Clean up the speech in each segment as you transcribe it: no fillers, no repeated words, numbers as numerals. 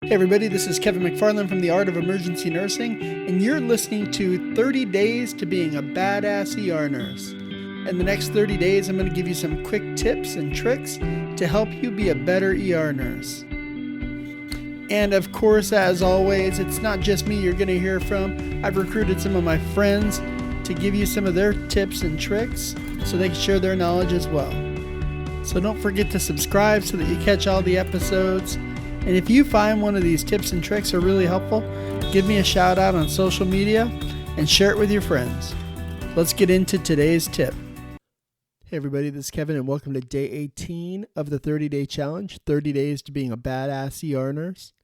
Hey everybody, this is Kevin McFarland from The Art of Emergency Nursing, and you're listening to 30 Days to Being a Badass ER Nurse. In the next 30 days, I'm going to give you some quick tips and tricks to help you be a better ER nurse. And of course, as always, it's not just me you're going to hear from. I've recruited some of my friends to give you some of their tips and tricks so they can share their knowledge as well. So don't forget to subscribe so that you catch all the episodes. And if you find one of these tips and tricks are really helpful, give me a shout out on social media and share it with your friends. Let's get into today's tip. Hey everybody, this is Kevin and welcome to day 18 of the 30-day challenge, 30 days to being a badass ER nurse.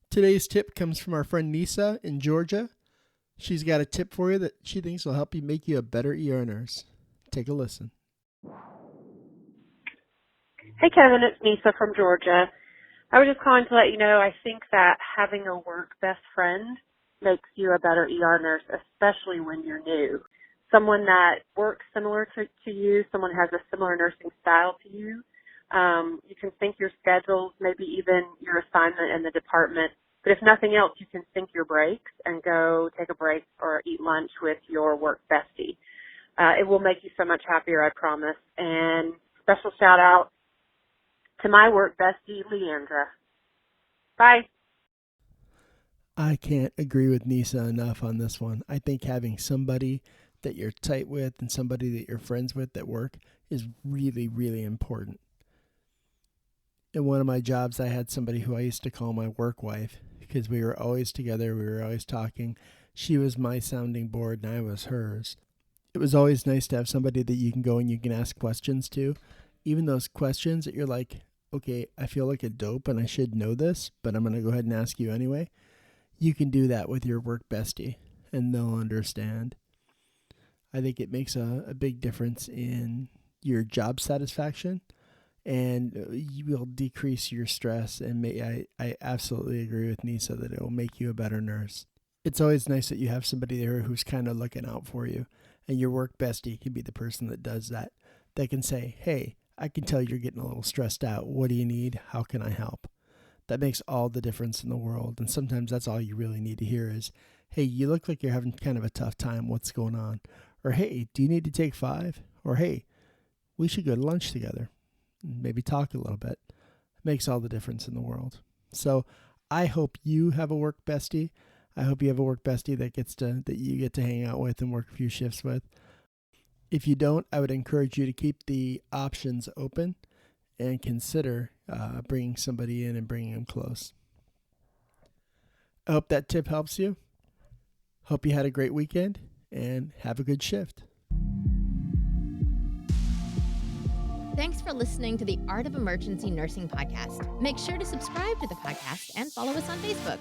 Today's tip comes from our friend Nisa in Georgia. She's got a tip for you that she thinks will help you make you a better ER nurse. Take a listen. Hey Kevin, it's Nisa from Georgia. I was just calling to let you know I think that having a work best friend makes you a better ER nurse, especially when you're new. Someone that works similar to you, someone who has a similar nursing style to you. You can sync your schedules, maybe even your assignment in the department. But if nothing else, you can sync your breaks and go take a break or eat lunch with your work bestie. It will make you so much happier, I promise. And special shout out to my work bestie, Leandra. Bye. I can't agree with Nisa enough on this one. I think having somebody that you're tight with and somebody that you're friends with at work is really, really important. In one of my jobs, I had somebody who I used to call my work wife because we were always together. We were always talking. She was my sounding board and I was hers. It was always nice to have somebody that you can go and you can ask questions to. Even those questions that you're like, okay, I feel like a dope and I should know this, but I'm going to go ahead and ask you anyway. You can do that with your work bestie and they'll understand. I think it makes a big difference in your job satisfaction and you will decrease your stress. And I absolutely agree with Nisa that it will make you a better nurse. It's always nice that you have somebody there who's kind of looking out for you, and your work bestie can be the person that does that. They can say, hey, I can tell you're getting a little stressed out. What do you need? How can I help? That makes all the difference in the world. And sometimes that's all you really need to hear is, hey, you look like you're having kind of a tough time. What's going on? Or, hey, do you need to take 5? Or, hey, we should go to lunch together and maybe talk a little bit. It makes all the difference in the world. So I hope you have a work bestie. I hope you have a work bestie that you get to hang out with and work a few shifts with. If you don't, I would encourage you to keep the options open and consider bringing somebody in and bringing them close. I hope that tip helps you. Hope you had a great weekend and have a good shift. Thanks for listening to the Art of Emergency Nursing podcast. Make sure to subscribe to the podcast and follow us on Facebook.